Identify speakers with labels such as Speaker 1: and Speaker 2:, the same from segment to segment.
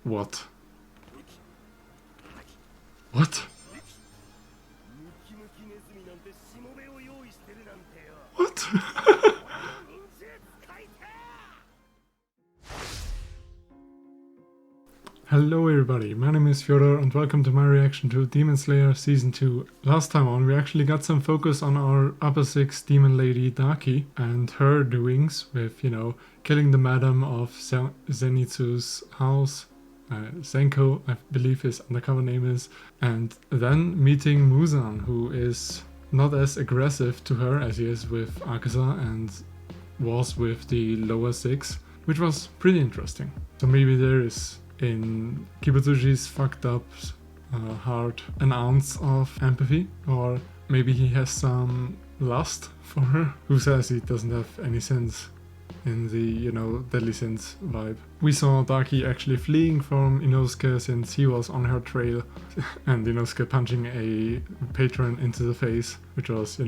Speaker 1: What? What? What? Hello everybody, my name is Fyodor and welcome to my reaction to Demon Slayer Season 2. Last time on we actually got some focus on our upper 6 demon lady Daki and her doings with, killing the madam of Zenitsu's house. Senko, I believe his undercover name is, and then meeting Muzan, who is not as aggressive to her as he is with Akaza and was with the lower 6, which was pretty interesting. So maybe there is in Kibutsuji's fucked up heart an ounce of empathy, or maybe he has some lust for her. Who says he doesn't have any sense in the, deadly sins vibe. We saw Daki actually fleeing from Inosuke since he was on her trail and Inosuke punching a patron into the face, which was,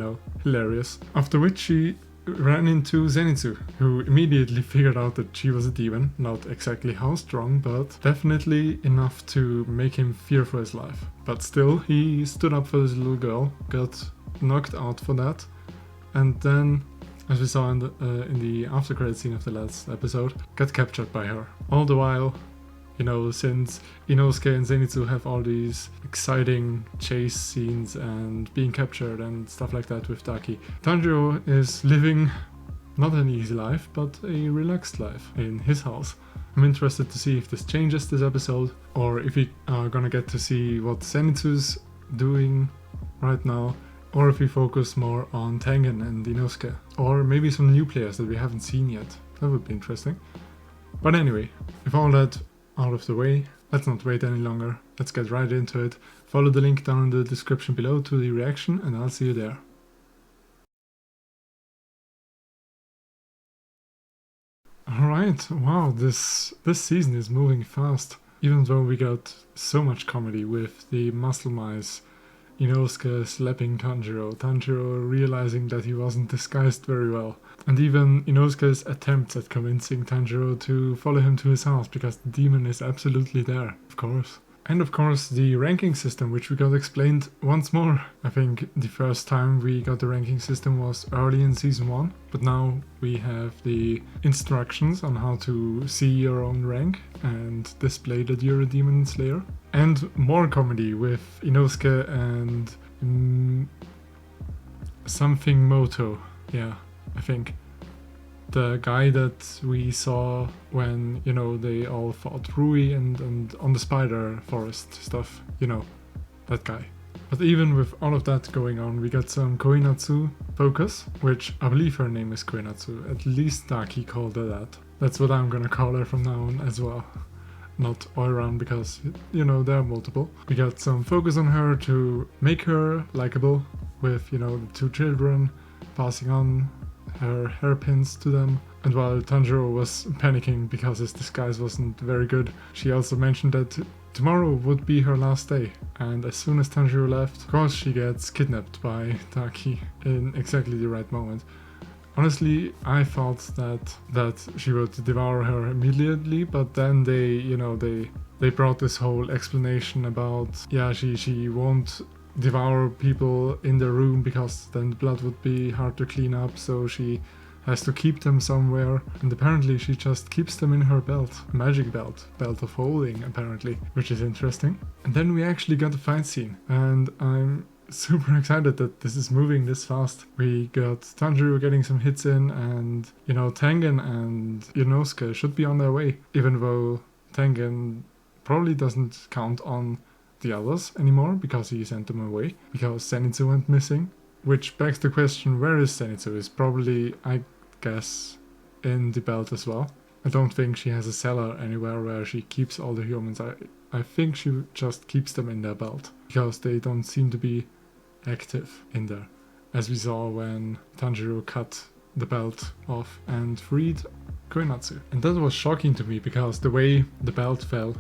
Speaker 1: hilarious. After which she ran into Zenitsu, who immediately figured out that she was a demon. Not exactly how strong, but definitely enough to make him fear for his life. But still, he stood up for this little girl, got knocked out for that, and then, as we saw in the after credit scene of the last episode, got captured by her. All the while, since Inosuke and Zenitsu have all these exciting chase scenes and being captured and stuff like that with Daki, Tanjiro is living not an easy life, but a relaxed life in his house. I'm interested to see if this changes this episode, or if we are gonna get to see what Zenitsu's doing right now, or if we focus more on Tengen and Inosuke, or maybe some new players that we haven't seen yet. That would be interesting. But anyway, with all that out of the way, let's not wait any longer. Let's get right into it. Follow the link down in the description below to the reaction, and I'll see you there. Alright, wow, this season is moving fast. Even though we got so much comedy with the muscle mice, Inosuke slapping Tanjiro realizing that he wasn't disguised very well, and even Inosuke's attempts at convincing Tanjiro to follow him to his house because the demon is absolutely there, of course. And of course the ranking system, which we got explained once more. I think the first time we got the ranking system was early in season 1, but now we have the instructions on how to see your own rank and display that you're a demon slayer. And more comedy with Inosuke and something Moto, yeah, I think. The guy that we saw when, they all fought Rui and on the spider forest stuff, that guy. But even with all of that going on, we got some Koinatsu focus, which I believe her name is Koinatsu, at least Daki called her that. That's what I'm gonna call her from now on as well. Not Oiran, because, there are multiple. We got some focus on her to make her likable with, the 2 children, passing on her hairpins to them. And while Tanjiro was panicking because his disguise wasn't very good, she also mentioned that tomorrow would be her last day. And as soon as Tanjiro left, of course she gets kidnapped by Daki in exactly the right moment. Honestly, I thought that she would devour her immediately, but then they brought this whole explanation about, yeah, she won't devour people in the room because then the blood would be hard to clean up, so she has to keep them somewhere, and apparently she just keeps them in her belt. Magic belt of holding apparently, which is interesting. And then we actually got a fight scene, and I'm super excited that this is moving this fast. We got Tanjiro getting some hits in, and Tengen and Inosuke should be on their way, even though Tengen probably doesn't count on the others anymore because he sent them away, because Zenitsu went missing. Which begs the question, where is Zenitsu? Is probably, I guess, in the belt as well. I don't think she has a cellar anywhere where she keeps all the humans. I think she just keeps them in their belt, because they don't seem to be active in there, as we saw when Tanjiro cut the belt off and freed Koinatsu. And that was shocking to me, because the way the belt fell,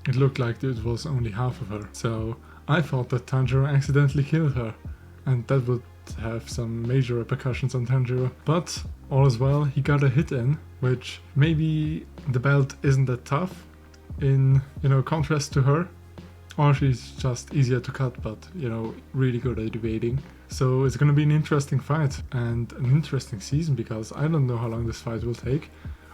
Speaker 1: it looked like it was only half of her. So I thought that Tanjiro accidentally killed her, and that would have some major repercussions on Tanjiro. But all is well, he got a hit in, which maybe the belt isn't that tough, in, you know, contrast to her. Or she's just easier to cut, but, you know, really good at evading. So it's gonna be an interesting fight and an interesting season, because I don't know how long this fight will take.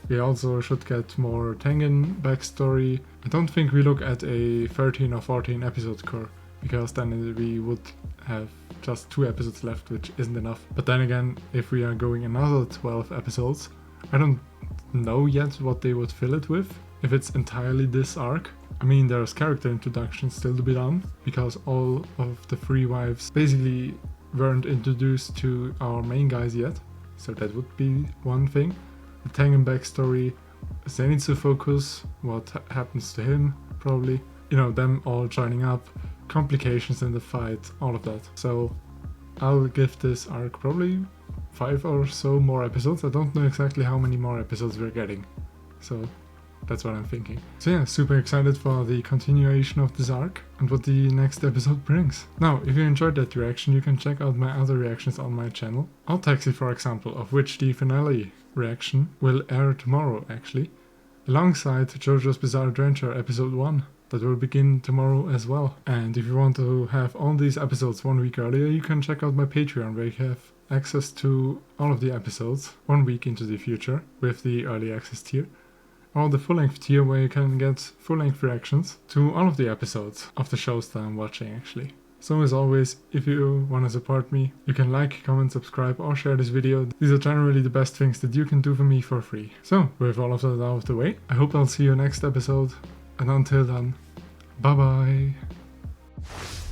Speaker 1: We also should get more Tengen backstory. I don't think we look at a 13 or 14 episode core, because then we would have just 2 episodes left, which isn't enough. But then again, if we are going another 12 episodes, I don't know yet what they would fill it with. If it's entirely this arc. I mean, there's character introductions still to be done, because all of the 3 wives basically weren't introduced to our main guys yet. So that would be one thing. The Tengen backstory, Zenitsu focus, what happens to him, probably. You know, them all joining up, complications in the fight, all of that. So I'll give this arc probably 5 or so more episodes. I don't know exactly how many more episodes we're getting. So that's what I'm thinking. So yeah, super excited for the continuation of this arc and what the next episode brings. Now, if you enjoyed that reaction, you can check out my other reactions on my channel. I'll Taxi, for example, of which the finale reaction will air tomorrow actually, alongside JoJo's Bizarre Adventure episode 1. That will begin tomorrow as well. And if you want to have all these episodes 1 week earlier, you can check out my Patreon, where you have access to all of the episodes 1 week into the future with the early access tier. Or the full-length tier, where you can get full-length reactions to all of the episodes of the shows that I'm watching actually. So as always, if you want to support me, you can like, comment, subscribe or share this video. These are generally the best things that you can do for me for free. So with all of that out of the way, I hope I'll see you next episode, and until then, bye bye!